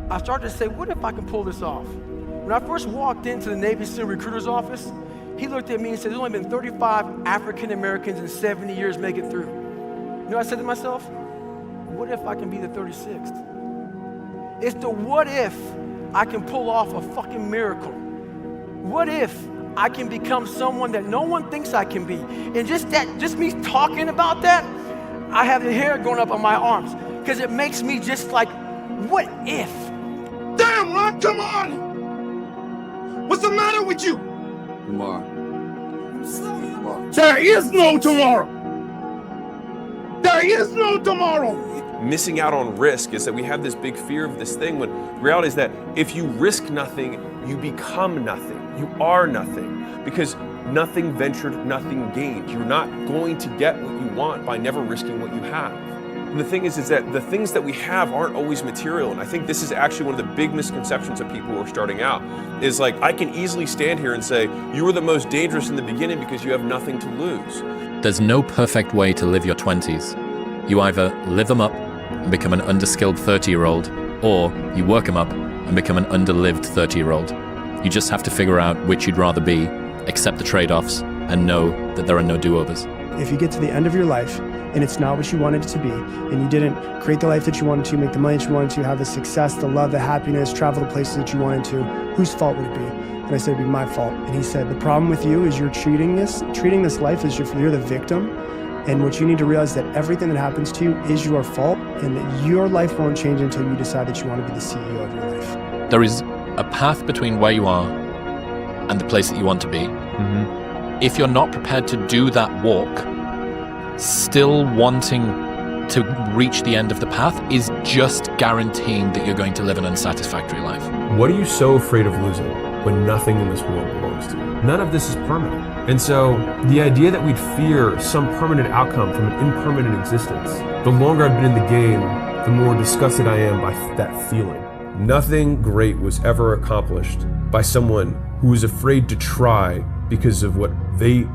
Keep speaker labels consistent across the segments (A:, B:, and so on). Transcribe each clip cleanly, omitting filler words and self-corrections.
A: I started to say, what if I can pull this off? When I first walked into the Navy SEAL recruiter's office, he looked at me and said, there's only been 35 African Americans in 70 years make it through. You know what I said to myself? What if I can be the 36th? It's the what if I can pull off a fucking miracle. What if I can become someone that no one thinks I can be? And just me talking about that, I have the hair going up on my arms because it makes me just like, what if?
B: Damn, Ron, come on! What's the matter with you?
C: Tomorrow.
B: There is no tomorrow. There is no tomorrow.
D: Missing out on risk is that we have this big fear of this thing, when the reality is that if you risk nothing, you become nothing. You are nothing, because nothing ventured, nothing gained. You're not going to get what you want by never risking what you have. And the thing is that the things that we have aren't always material. And I think this is actually one of the big misconceptions of people who are starting out, is like, I can easily stand here and say, you were the most dangerous in the beginning because you have nothing to lose.
E: There's no perfect way to live your 20s. You either live them up and become an underskilled 30-year-old, or you work them up and become an underlived 30-year-old. You just have to figure out which you'd rather be, accept the trade-offs, and know that there are no do-overs.
F: If you get to the end of your life and it's not what you wanted it to be, and you didn't create the life that you wanted to, make the money that you wanted to, have the success, the love, the happiness, travel to places that you wanted to, whose fault would it be? And I said, it'd be my fault. And he said, the problem with you is you're treating this life as if you're the victim. And what you need to realize is that everything that happens to you is your fault, and that your life won't change until you decide that you want to be the CEO of your life.
E: There is a path between where you are and the place that you want to be. If you're not prepared to do that walk, still wanting to reach the end of the path is just guaranteeing that you're going to live an unsatisfactory life.
G: What are you so afraid of losing when nothing in this world belongs to you? None of this is permanent. And so the idea that we'd fear some permanent outcome from an impermanent existence, the longer I've been in the game, the more disgusted I am by that feeling. Nothing great was ever accomplished by someone who was afraid to try because of what they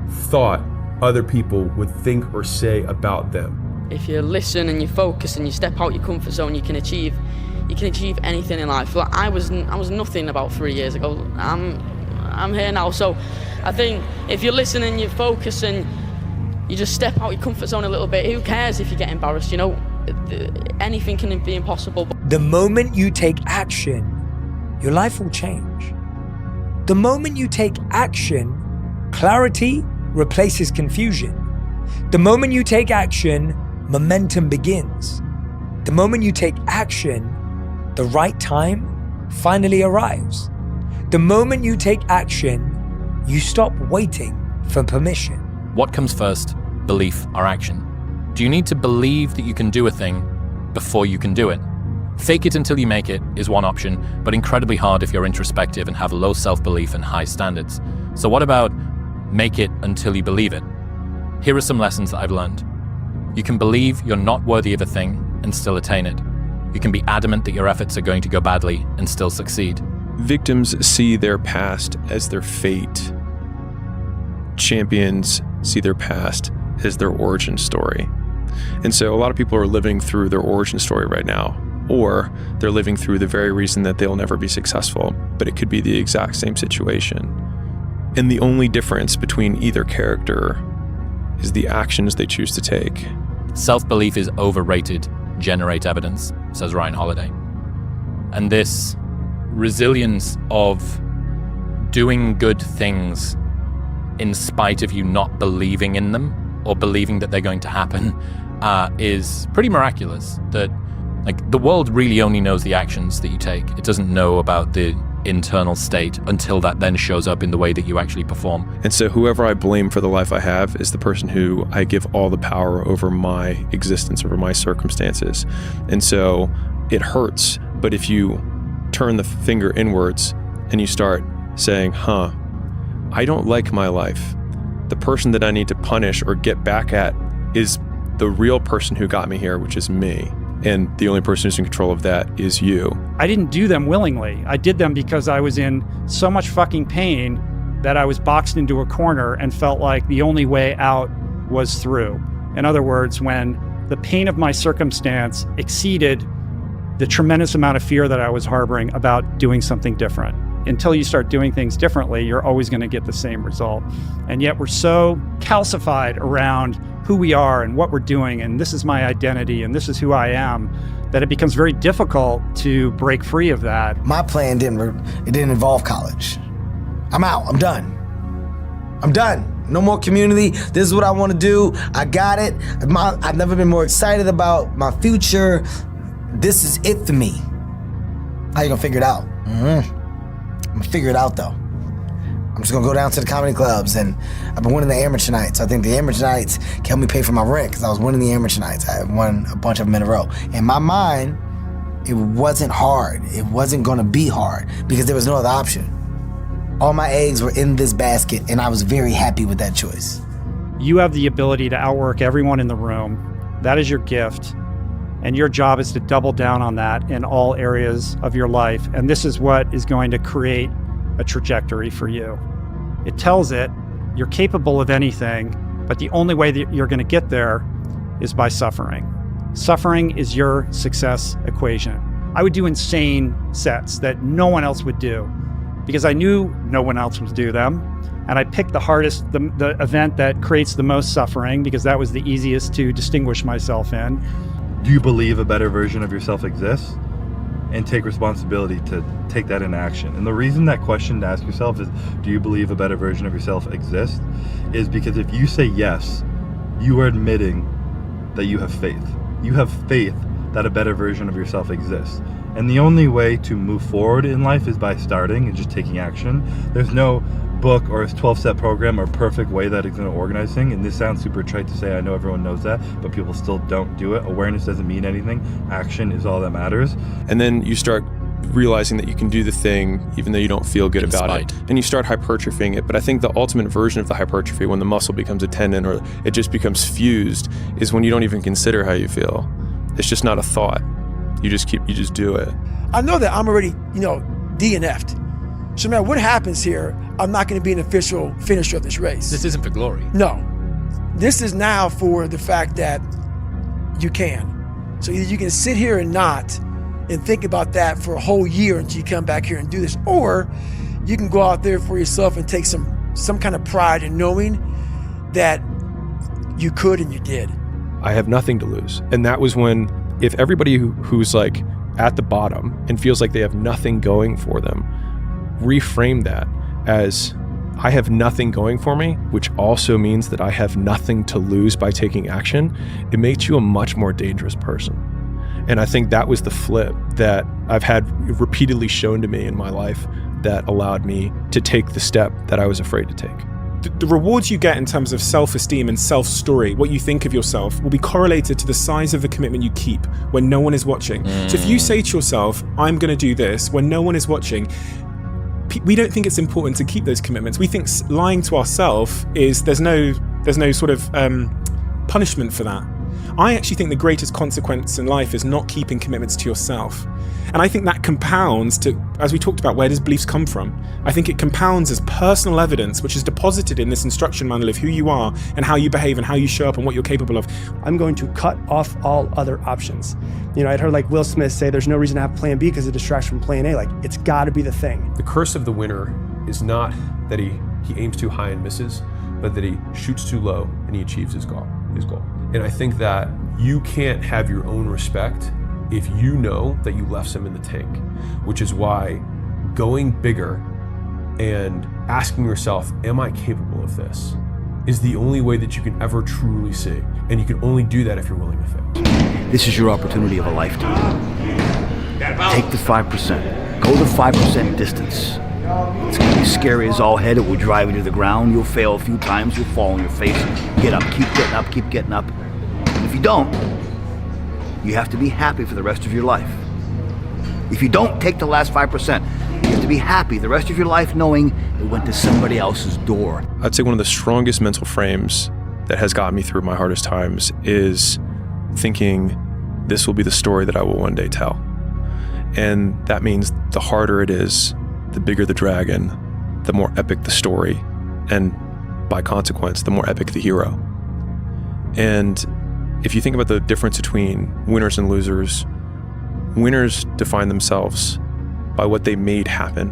G: thought other people would think or say about them.
H: If you listen and you focus and you step out your comfort zone, you can achieve anything in life. Like I was nothing about 3 years ago. I'm here now. So I think if you listen and you focus and you just step out your comfort zone a little bit, who cares if you get embarrassed? You know, anything can be impossible.
I: The moment you take action, your life will change. The moment you take action, clarity replaces confusion. The moment you take action, momentum begins. The moment you take action, the right time finally arrives. The moment you take action, you stop waiting for permission.
E: What comes first, belief or action? Do you need to believe that you can do a thing before you can do it? Fake it until you make it is one option, but incredibly hard if you're introspective and have low self-belief and high standards. So what about make it until you believe it? Here are some lessons that I've learned. You can believe you're not worthy of a thing and still attain it. You can be adamant that your efforts are going to go badly and still succeed.
D: Victims see their past as their fate. Champions see their past as their origin story. And so a lot of people are living through their origin story right now, or they're living through the very reason that they'll never be successful, but it could be the exact same situation. And the only difference between either character is the actions they choose to take.
E: Self-belief is overrated. Generate evidence, says Ryan Holiday. And this resilience of doing good things in spite of you not believing in them or believing that they're going to happen is pretty miraculous. That like the world really only knows the actions that you take. It doesn't know about the internal state until that then shows up in the way that you actually perform.
D: And so whoever I blame for the life I have is the person who I give all the power over my existence, over my circumstances. And so it hurts, but if you turn the finger inwards and you start saying, I don't like my life. The person that I need to punish or get back at is the real person who got me here, which is me. And the only person who's in control of that is you.
J: I didn't do them willingly. I did them because I was in so much fucking pain that I was boxed into a corner and felt like the only way out was through. In other words, when the pain of my circumstance exceeded the tremendous amount of fear that I was harboring about doing something different. Until you start doing things differently, you're always going to get the same result. And yet we're so calcified around who we are and what we're doing, and this is my identity, and this is who I am, that it becomes very difficult to break free of that.
C: My plan didn't involve college. I'm out. I'm done. I'm done. No more community. This is what I want to do. I got it. I've never been more excited about my future. This is it for me. How you gonna figure it out? I'm gonna figure it out though. I'm just gonna go down to the comedy clubs, and I've been winning the amateur nights. I think the amateur nights can help me pay for my rent because I was winning the amateur nights. I won a bunch of them in a row. In my mind, it wasn't hard. It wasn't gonna be hard because there was no other option. All my eggs were in this basket, and I was very happy with that choice.
J: You have the ability to outwork everyone in the room. That is your gift. And your job is to double down on that in all areas of your life. And this is what is going to create a trajectory for you. It tells it you're capable of anything, but the only way that you're going to get there is by suffering. Suffering is your success equation. I would do insane sets that no one else would do because I knew no one else would do them. And I picked the hardest, the event that creates the most suffering because that was the easiest to distinguish myself in.
K: Do you believe a better version of yourself exists? And take responsibility to take that into action. And the reason that question to ask yourself is, do you believe a better version of yourself exists? Is because if you say yes, you are admitting that you have faith. You have faith that a better version of yourself exists. And the only way to move forward in life is by starting and just taking action. There's no book or a 12-step program or perfect way that it's going to organize things. And this sounds super trite to say, I know everyone knows that, but people still don't do it. Awareness doesn't mean anything. Action is all that matters.
D: And then you start realizing that you can do the thing even though you don't feel good about it. And you start hypertrophying it. But I think the ultimate version of the hypertrophy, when the muscle becomes a tendon or it just becomes fused, is when you don't even consider how you feel. It's just not a thought. You just do it.
A: I know that I'm already, DNF'd. So no matter what happens here, I'm not going to be an official finisher of this race.
E: This isn't for glory.
A: No. This is now for the fact that you can. So either you can sit here and not and think about that for a whole year until you come back here and do this, or you can go out there for yourself and take some kind of pride in knowing that you could and you did.
D: I have nothing to lose. And that was when, if everybody who's like at the bottom and feels like they have nothing going for them, reframe that as I have nothing going for me, which also means that I have nothing to lose by taking action, it makes you a much more dangerous person. And I think that was the flip that I've had repeatedly shown to me in my life that allowed me to take the step that I was afraid to take.
L: The rewards you get in terms of self-esteem and self-story, what you think of yourself, will be correlated to the size of the commitment you keep when no one is watching. So if you say to yourself, I'm going to do this, when no one is watching, we don't think it's important to keep those commitments. We think lying to ourselves is there's no sort of punishment for that. I actually think the greatest consequence in life is not keeping commitments to yourself. And I think that compounds to, as we talked about, where does beliefs come from? I think it compounds as personal evidence, which is deposited in this instruction manual of who you are and how you behave and how you show up and what you're capable of.
F: I'm going to cut off all other options. I'd heard like Will Smith say there's no reason to have plan B because it distracts from plan A. Like, it's got to be the thing.
G: The curse of the winner is not that he aims too high and misses, but that he shoots too low and he achieves his goal. And I think that you can't have your own respect if you know that you left some in the tank, which is why going bigger and asking yourself, am I capable of this, is the only way that you can ever truly see. And you can only do that if you're willing to fail.
M: This is your opportunity of a lifetime. Take the 5%. Go the 5% distance. It's going to be scary as all head. It will drive you to the ground. You'll fail a few times. You'll fall on your face. Get up. Keep getting up. Keep getting up. And if you don't, you have to be happy for the rest of your life. If you don't take the last 5%, you have to be happy the rest of your life knowing it went to somebody else's door.
D: I'd say one of the strongest mental frames that has gotten me through my hardest times is thinking this will be the story that I will one day tell. And that means the harder it is, the bigger the dragon, the more epic the story, and by consequence, the more epic the hero. And if you think about the difference between winners and losers, winners define themselves by what they made happen,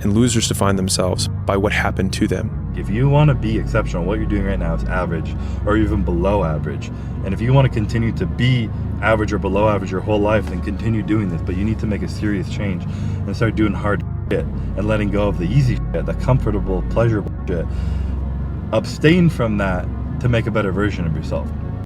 D: and losers define themselves by what happened to them.
K: If you want to be exceptional, what you're doing right now is average or even below average. And if you want to continue to be average or below average your whole life, then continue doing this. But you need to make a serious change and start doing hard shit and letting go of the easy shit, the comfortable, pleasurable shit. Abstain from that to make a better version of yourself.